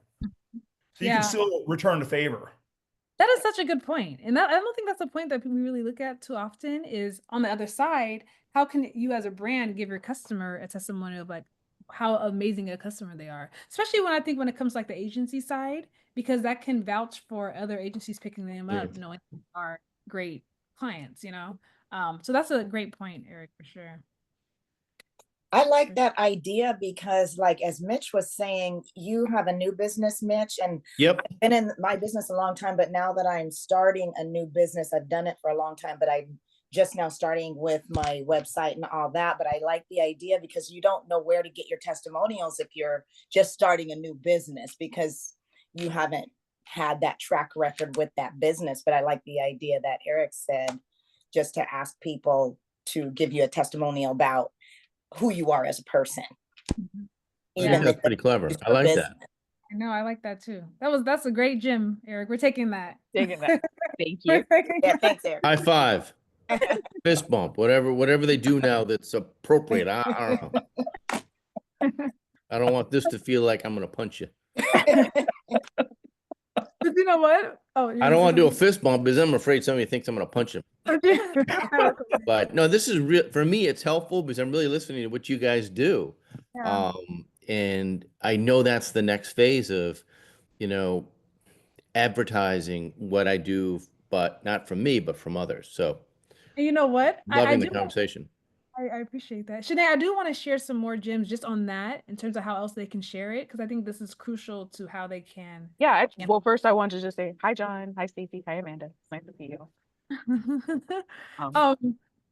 So you can Yeah. still return the favor. That is such a good point. And that, I don't think that's a point that we really look at too often is on the other side, how can you as a brand give your customer a testimonial of like how amazing a customer they are? Especially when I think when it comes to like the agency side, because that can vouch for other agencies picking them up, knowing they are great clients, you know? So that's a great point, Eric, for sure. I like that idea because, like, as Mitch was saying, you have a new business, Mitch, and Yep. I've been in my business a long time, but now that I'm starting a new business, I've done it for a long time, but I'm just now starting with my website and all that. But I like the idea because you don't know where to get your testimonials if you're just starting a new business, because you haven't had that track record with that business. But I like the idea that Eric said, just to ask people to give you a testimonial about who you are as a person. I Yeah. think that's pretty clever. I like that. I know, I like that too. That's a great gym, Eric. We're taking that. Taking that. Thank We're you. taking Yeah, that. thanks, Eric. High five, fist bump, whatever they do now that's appropriate. I don't know. I don't want this to feel like I'm gonna punch you. But you know what? Oh, I don't want to do a fist bump because I'm afraid somebody thinks I'm gonna punch him. But no, this is real for me. It's helpful because I'm really listening to what you guys do. Yeah. And I know that's the next phase of, you know, advertising what I do, but not from me, but from others. So And you know what? I loving the do. conversation. I appreciate that. Chanaye, I do want to share some more gems just on that in terms of how else they can share it, because I think this is crucial to how they can. Yeah, well, first I want to just say hi, John. Hi, Stacy. Hi, Amanda. It's nice to see you. But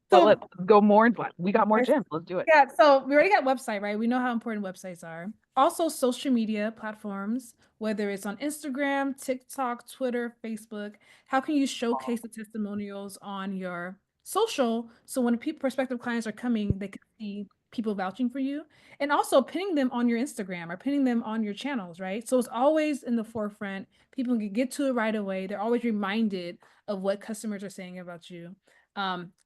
So let's go more. We got more gems. Let's do it. yeah, so we already got website, right? We know how important websites are. Also, social media platforms, whether it's on Instagram, TikTok, Twitter, Facebook. How can you showcase the testimonials on your social so when prospective clients are coming, they can see people vouching for you, and also pinning them on your Instagram or pinning them on your channels, right? So it's always in the forefront. People can get to it right away. They're always reminded of what customers are saying about you.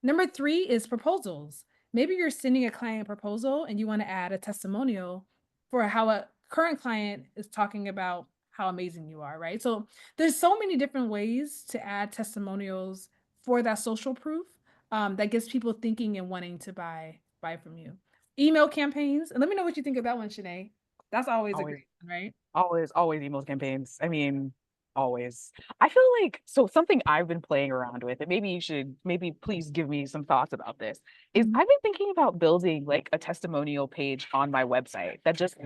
Number 3 is proposals. Maybe you're sending a client a proposal and you want to add a testimonial for how a current client is talking about how amazing you are, right? So there's so many different ways to add testimonials for that social proof that gets people thinking and wanting to buy from you. Email campaigns, and let me know what you think of that one, Chanaye. That's always a great one, right? Always email campaigns. I mean, always. I feel like something I've been playing around with, and maybe please give me some thoughts about this, is I've been thinking about building like a testimonial page on my website that just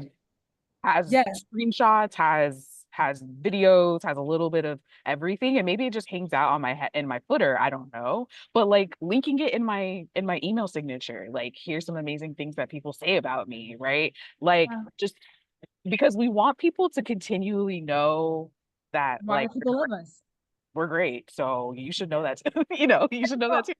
has Yes. screenshots, has videos, has a little bit of everything, and maybe it just hangs out on my head in my footer. I don't know, but like linking it in my email signature, like here's some amazing things that people say about me, right? Like just because we want people to continually know that Why like do people love us? we're great. So you should know that too. You know, you should know that too.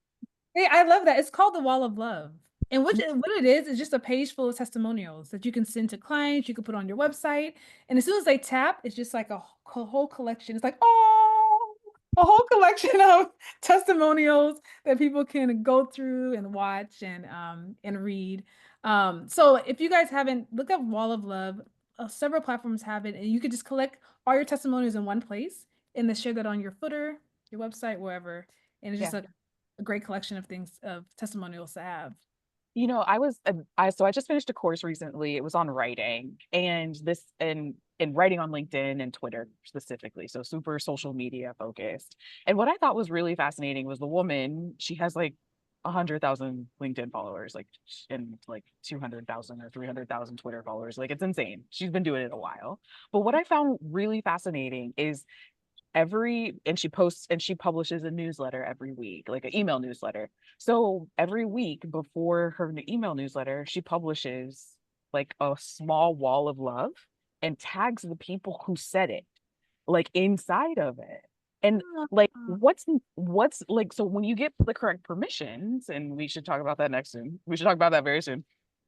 Hey, I love that. It's called the Wall of Love. And what it is just a page full of testimonials that you can send to clients, you can put on your website. And as soon as they tap, it's just like a whole collection. It's like, oh, a whole collection of testimonials that people can go through and watch and read. So if you guys haven't, look up Wall of Love. Several platforms have it, and you could just collect all your testimonials in one place and then share that on your footer, your website, wherever. And it's just Yeah. a great collection of things of testimonials to have. You know, I just finished a course recently. It was on writing and writing on LinkedIn and Twitter specifically. So super social media focused. And what I thought was really fascinating was the woman, she has like 100,000 LinkedIn followers, like and like 200,000 or 300,000 Twitter followers. Like it's insane. She's been doing it a while. But what I found really fascinating is she publishes a newsletter every week, like an email newsletter. So every week before her email newsletter, she publishes like a small wall of love and tags the people who said it, like inside of it. And like what's like, so when you get the correct permissions, and we should talk about that next soon. We should talk about that very soon.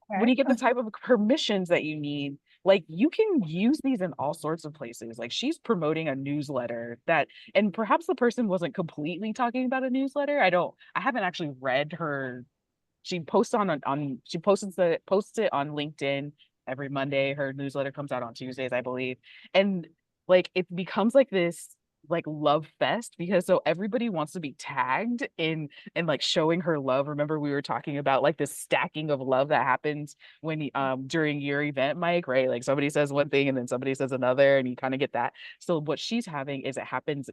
When you get the type of permissions that you need, like you can use these in all sorts of places. Like she's promoting a newsletter that, and perhaps the person wasn't completely talking about a newsletter. I haven't actually read her. She posts she posts it on LinkedIn every Monday. Her newsletter comes out on Tuesdays, I believe. And like it becomes like this like love fest, because so everybody wants to be tagged in and like showing her love. Remember we were talking about like this stacking of love that happens when during your event, Mike, right? Like somebody says one thing and then somebody says another, and you kind of get that. So what she's having is it happens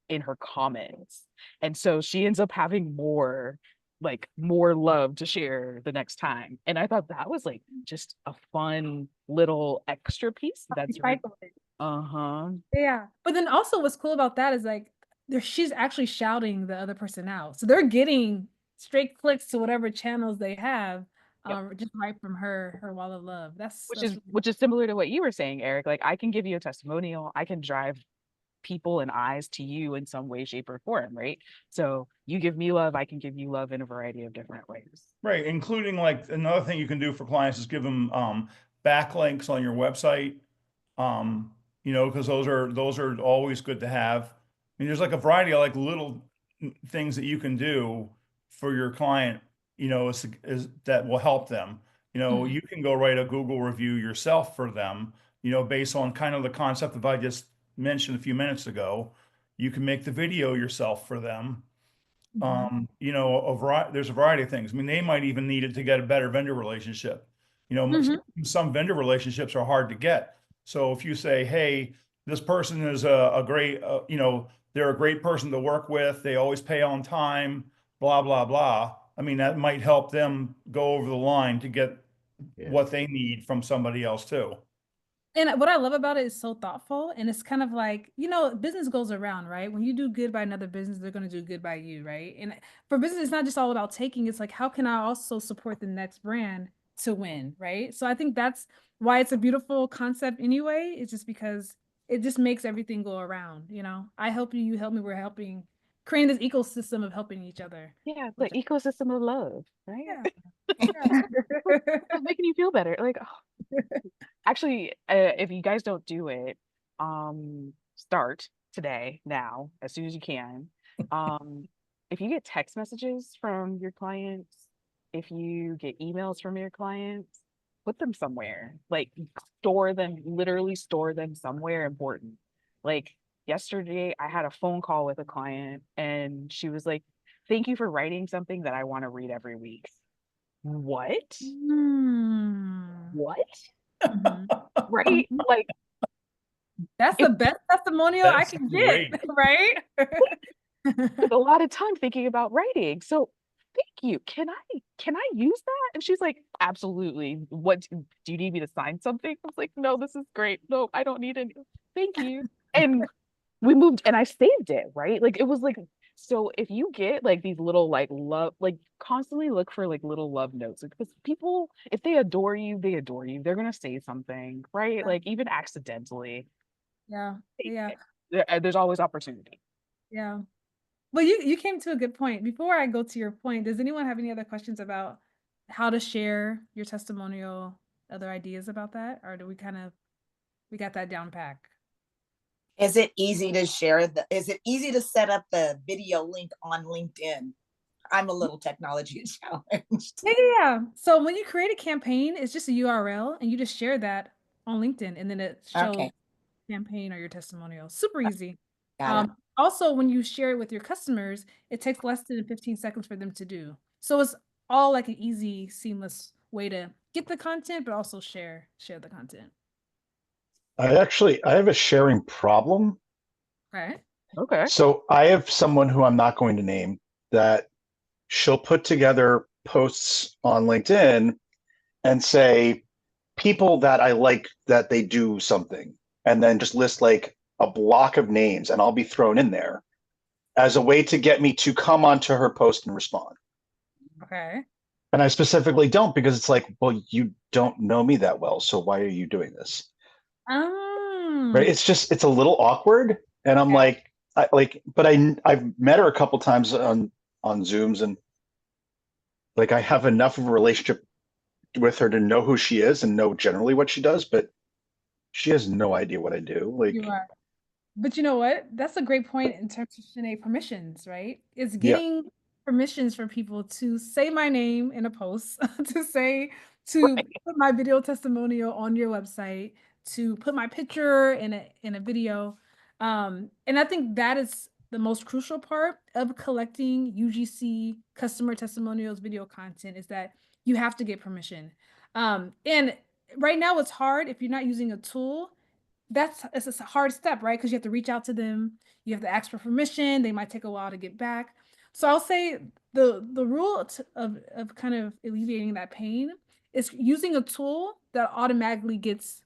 in her comments. And so she ends up having more love to share the next time. And I thought that was like just a fun little extra piece. That's right. Uh-huh. Yeah. But then also what's cool about that is like she's actually shouting the other person out. So they're getting straight clicks to whatever channels they have, Yep. just right from her wall of love. That's Which is similar to what you were saying, Eric. Like I can give you a testimonial, I can drive people and eyes to you in some way, shape, or form, right? So you give me love, I can give you love in a variety of different ways. Right, including like another thing you can do for clients is give them backlinks on your website. Because those are always good to have. I mean, there's like a variety of like little things that you can do for your client, is that will help them. You can go write a Google review yourself for them, based on kind of the concept that I just mentioned a few minutes ago. You can make the video yourself for them. There's a variety of things. I mean, they might even need it to get a better vendor relationship. Some vendor relationships are hard to get. So if you say, hey, this person is a great, they're a great person to work with. They always pay on time, blah, blah, blah. I mean, that might help them go over the line to get what they need from somebody else too. And what I love about it is so thoughtful. And it's kind of like, business goes around, right? When you do good by another business, they're going to do good by you, right? And for business, it's not just all about taking. It's like, how can I also support the next brand to win, right? So I think that's why it's a beautiful concept anyway. It's just because it just makes everything go around, I help you, you help me, we're helping, creating this ecosystem of helping each other. Yeah, the ecosystem of love, right? Yeah. It's making you feel better. Like, oh. Actually, if you guys don't do it, start today, now, as soon as you can. If you get text messages from your clients, if you get emails from your clients, put them somewhere. Like literally store them somewhere important. Like yesterday, I had a phone call with a client and she was like, "Thank you for writing something that I want to read every week." What? What? Right? Like that's the best testimonial I can get, right? A lot of time thinking about writing. So thank you. Can I use that? And she's like, absolutely. What do you need me to sign something? I was like, no, this is great. No, I don't need any. Thank you. And we moved and I saved it, right? Like it was like, so if you get like these little like love, like constantly look for like little love notes, because people, if they adore you, they adore you. They're gonna say something, right? Like even accidentally. Yeah. There's always opportunity. Yeah. Well, you came to a good point. Before I go to your point, does anyone have any other questions about how to share your testimonial, other ideas about that? Or do we got that down pack? Is it easy to share is it easy to set up the video link on LinkedIn? I'm a little technology challenged. Yeah. So when you create a campaign, it's just a URL and you just share that on LinkedIn and then it shows Okay, campaign or your testimonial. Super easy. got it. Also, when you share it with your customers, it takes less than 15 seconds for them to do. So it's all like an easy, seamless way to get the content, but also share the content. I have a sharing problem. Okay. Okay. So I have someone who I'm not going to name that she'll put together posts on LinkedIn and say people that I like that they do something, and then just list like a block of names, and I'll be thrown in there as a way to get me to come onto her post and respond. Okay. And I specifically don't, because it's like, well, you don't know me that well, so why are you doing this? Right? It's a little awkward, and I'm Yeah. but I've met her a couple times on Zooms, and like I have enough of a relationship with her to know who she is and know generally what she does, but she has no idea what I do. You Like, are. But you know what? That's a great point in terms of Chanaye permissions, right? It's yeah, getting permissions for people to say my name in a post, to Right. put my video testimonial on your website, to put my picture in a video. And I think that is the most crucial part of collecting UGC customer testimonials video content is that you have to get permission. And right now it's hard if you're not using a tool. It's a hard step, right? Because you have to reach out to them, you have to ask for permission, they might take a while to get back. So I'll say the rule of kind of alleviating that pain is using a tool that automatically gets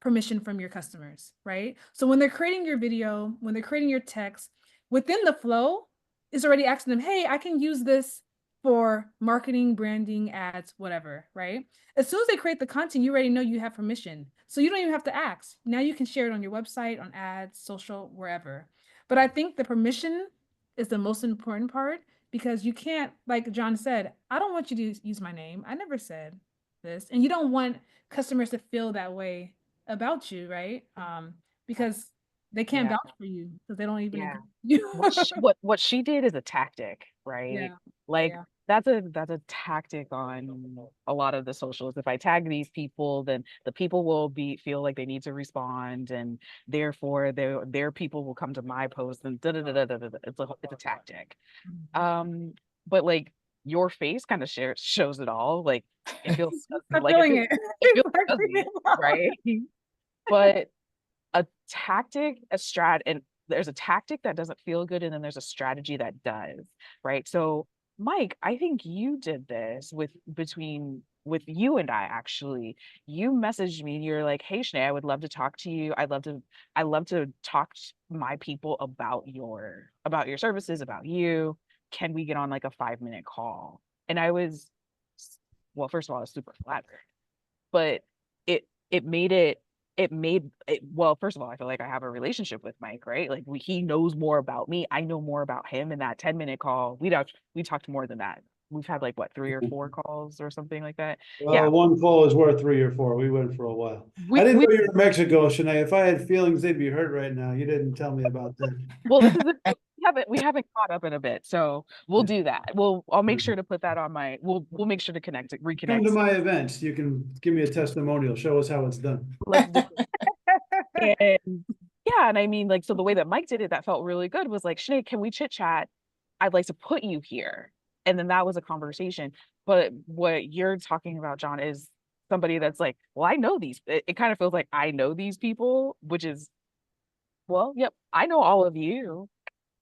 permission from your customers, right? So when they're creating your video, when they're creating your text, within the flow is already asking them, hey, I can use this for marketing, branding, ads, whatever, right? As soon as they create the content, you already know you have permission. So you don't even have to ask. Now you can share it on your website, on ads, social, wherever. But I think the permission is the most important part because you can't, like John said, I don't want you to use my name. I never said this. And you don't want customers to feel that way about you, right? Because they can't Yeah. vouch for you because they don't even Yeah. agree with you. What she did is a tactic, right? Yeah, Like yeah. that's a tactic on a lot of the socials. If I tag these people, then the people will feel like they need to respond, and therefore their people will come to my post and da da da da da. Da. It's a tactic. Mhm. Um, but like your face kind of shows it all. Like it feels I'm like feeling it. it feels It's like fuzzy, feeling it. right? But a tactic, a strat, and there's a tactic that doesn't feel good, and then there's a strategy that does, right? So, Mike, I think you did this with you and I actually. You messaged me and you're like, "Hey, Shanae, I would love to talk to you. I love to talk to my people about your services, about you. Can we get on like a 5-minute call?" And I was, well, first of all, I was super flattered, but it made well, first of all, I feel like I have a relationship with Mike, right? Like he knows more about me, I know more about him. In that 10-minute call, we talked more than that. We've had like what, 3 or 4 calls or something like that. Yeah, Well, one call is worth 3 or 4. We went for a while. I we didn't we know you were in Mexico, Shanae. If I had feelings, they'd be hurt right now. You didn't tell me about that. well, this is we haven't caught up in a bit, so we'll do that. I'll make sure to put that on my we'll make sure to Come to reconnect. my events. You can give me a testimonial. Show us how it's done. Let's do it. And yeah, and I mean, like, so the way that Mike did it that felt really good was like, Sinead, can we chit chat? I'd like to put you here. And then that was a conversation. But what you're talking about, John, is somebody that's like, well, I know it kind of feels like I know these people, which is, well, yep, I know all of you,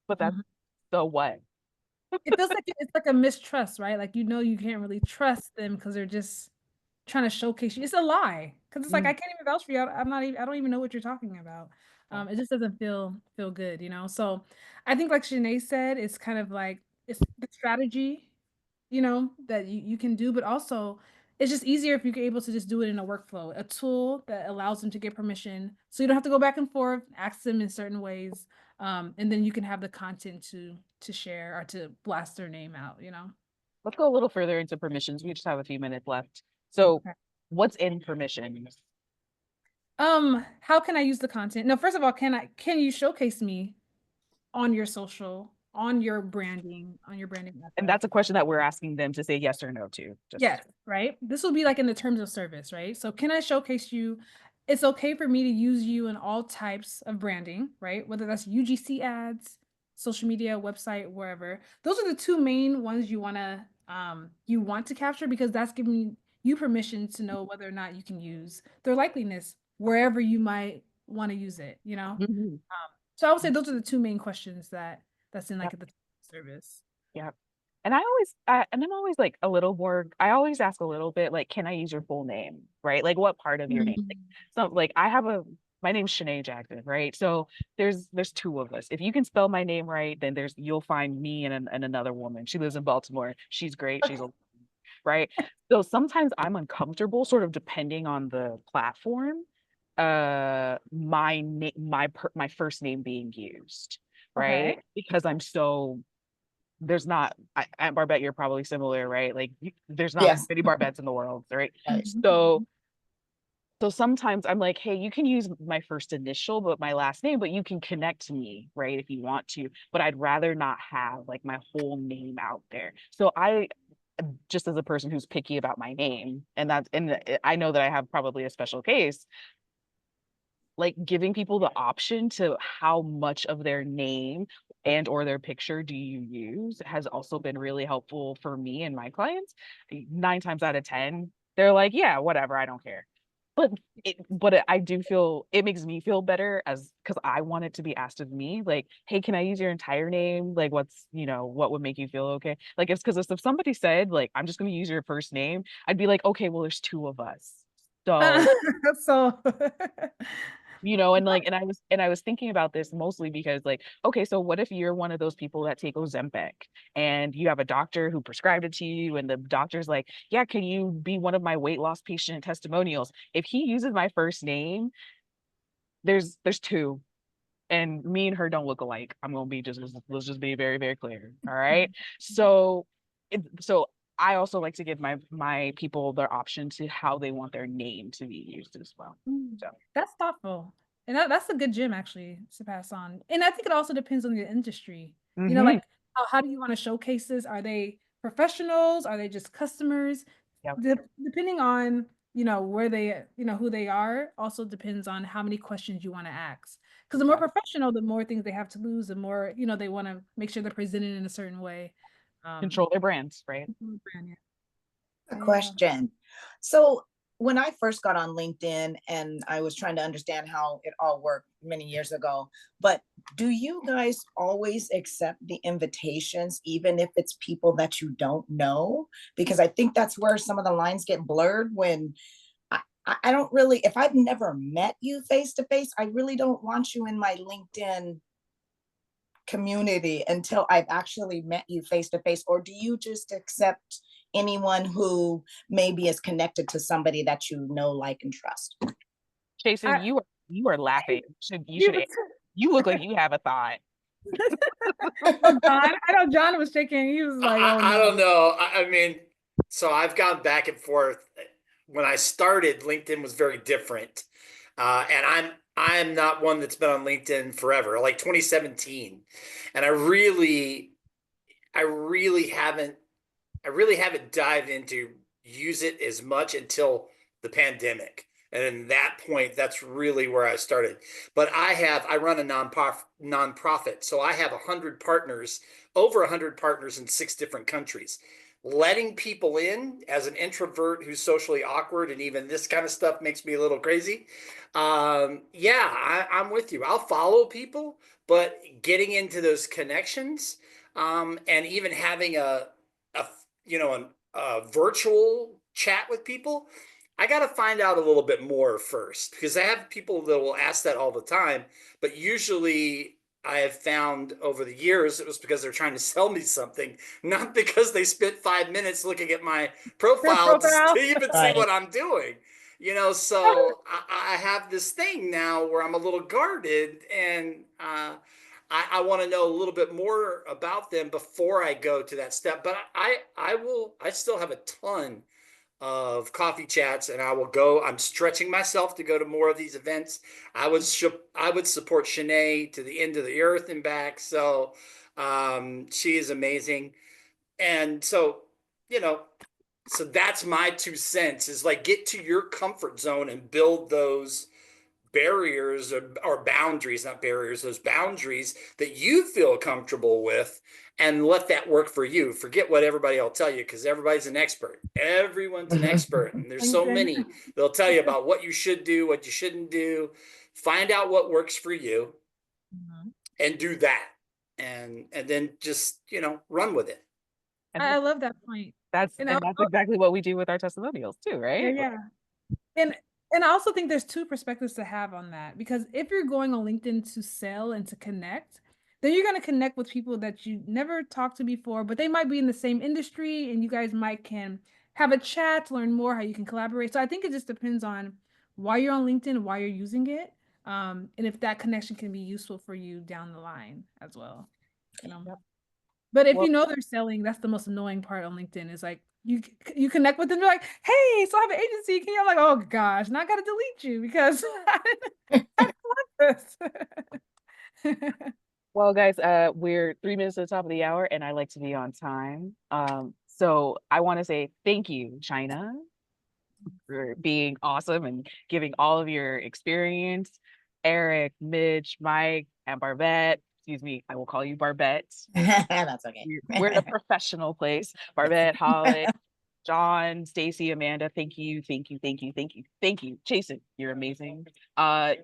but that's Mhm. so what? It feels like it's like a mistrust, right? Like you can't really trust them because they're just trying to showcase you. It's a lie because it's like I Mm, can't even vouch for you. I'm not even. I don't even know what you're talking about. yeah. It just doesn't feel good, you know. So I think, like Shanae said, it's kind of like it's the strategy, that you can do, but also it's just easier if you're able to just do it in a workflow, a tool that allows them to get permission, so you don't have to go back and forth, ask them in certain ways, and then you can have the content to share or to blast their name out, you know? Let's go a little further into permissions. We just have a few minutes left. So Okay. what's in permissions? How can I use the content? No, first of all, can you showcase me on your social, on your branding And efforts? that's a question that we're asking them to say yes or no to. Yes, right? This will be like in the terms of service, right? So can I showcase you? It's okay for me to use you in all types of branding, right? Whether that's UGC ads, social media, website, wherever. Those are the two main ones you want to capture, because that's giving you permission to know whether or not you can use their likeliness wherever you might want to use it, you know? Mhm. So I would say those are the two main questions that's in like Yep. the service. Yeah. And and I'm always like a little more, I always ask a little bit like, can I use your full name? Right? Like what part of your name? Like, so like my name's Chanaye Jackson, right? So there's two of us. If you can spell my name right, then you'll find me and another woman. She lives in Baltimore. She's great. She's a right. So sometimes I'm uncomfortable, sort of depending on the platform, my first name being used, right? Okay. Because I'm so there's not at Barbette, you're probably similar, right? Like there's not Yes. many Barbettes in the world, right? Right. So sometimes I'm like, hey, you can use my first initial, but my last name, but you can connect to me, right? If you want to, but I'd rather not have like my whole name out there. So just as a person who's picky about my name, and I know that I have probably a special case, like giving people the option to how much of their name and or their picture do you use has also been really helpful for me and my clients. 9 times out of 10, they're like, yeah, whatever, I don't care. I do feel it makes me feel better because I want it to be asked of me, like, hey, can I use your entire name? Like, what would make you feel okay? Like, it's because if somebody said, like, I'm just going to use your first name, I'd be like, okay, well, there's two of us. So So and I was thinking about this mostly because like, okay, so what if you're one of those people that take Ozempic and you have a doctor who prescribed it to you and the doctor's like, yeah, can you be one of my weight loss patient testimonials? If he uses my first name, there's two, and me and her don't look alike. I'm gonna be just let's just be very, very clear. All right. So I also like to give my people their option to how they want their name to be used as well. So that's thoughtful. And that's a good gem actually to pass on. And I think it also depends on the industry. You know, mhm. like how do you want to showcase this? Are they professionals? Are they just customers? Yep. Depending on, where they, who they are, also depends on how many questions you want to ask. Because the more professional, the more things they have to lose, the more, they want to make sure they're presented in a certain way. Control their brands, right? Brand, yeah. A Yeah. question. So when I first got on LinkedIn and I was trying to understand how it all worked many years ago, but do you guys always accept the invitations, even if it's people that you don't know? Because I think that's where some of the lines get blurred when I don't really, if I've never met you face to face, I really don't want you in my LinkedIn community until I've actually met you face to face. Or do you just accept anyone who maybe is connected to somebody that you know, like, and trust? Jason, I- you are laughing. You look like you have a thought. Oh, John, I know John was shaking. He was like, "Oh I no." don't know. I mean, so I've gone back and forth. When I started, LinkedIn was very different, and I'm not one that's been on LinkedIn forever, like 2017, and I really haven't dived into use it as much until the pandemic. And in that point, that's really where I started. But I run a nonprofit. So I have 100 partners, over 100 partners in 6 different countries. Letting people in as an introvert who's socially awkward and even this kind of stuff makes me a little crazy. I'm with you. I'll follow people, but getting into those connections, and even having a a virtual chat with people, I got to find out a little bit more first, because I have people that will ask that all the time, but usually I have found over the years it was because they're trying to sell me something, not because they spent 5 minutes looking at my profile to even see what I'm doing. So I have this thing now where I'm a little guarded, and I want to know a little bit more about them before I go to that step. But I still have a ton of coffee chats, and I will go. I'm stretching myself to go to more of these events. I would support Chanaye to the end of the earth and back. So she is amazing. And so, you know, so that's my 2 cents, is like, get to your comfort zone and build those barriers or boundaries, not barriers, those boundaries that you feel comfortable with, and let that work for you. Forget what everybody will tell you, because everybody's an expert. Everyone's an expert. And there's so many, they'll tell you about what you should do, what you shouldn't do. Find out what works for you and do that. And then just, run with it. And I love that point. that's And and I'll- that's exactly what we do with our testimonials too, right? Yeah. And I also think there's two perspectives to have on that, because if you're going on LinkedIn to sell and to connect, then you're going to connect with people that you never talked to before, but they might be in the same industry, and you guys can have a chat to learn more how you can collaborate. So I think it just depends on why you're on LinkedIn, why you're using it, and if that connection can be useful for you down the line as well. Yep. But if Well- you know they're selling, that's the most annoying part on LinkedIn, is like you connect with them, they're like, hey, so I have an agency, can you? I'm like, oh gosh, now I gotta delete you because I didn't want this. Well, guys, we're 3 minutes to the top of the hour, and I like to be on time. So I want to say thank you, Chynna, for being awesome and giving all of your experience. Eric, Mitch, Mike, and Barbette. Excuse me, I will call you Barbette. That's okay. We're in a professional place. Barbette, Holly, John, Stacy, Amanda, thank you. Jason, you're amazing.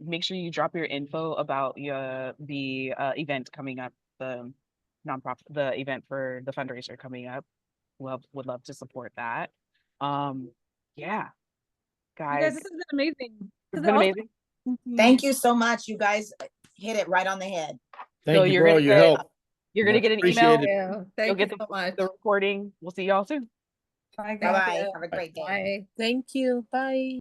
Make sure you drop your info about the event coming up, the nonprofit, the event for the fundraiser coming up. Would love to support that. Yeah, You guys, guys, this has been amazing. it's been amazing. Thank you so much. You guys hit it right on the head. So Thank you you're for all gonna your get- help. You're gonna Much get an appreciated. email. Yeah, You'll thank you get so much. the recording. We'll see y'all soon. Bye, guys. Bye-bye. Have a great day. Bye. Thank you. Bye.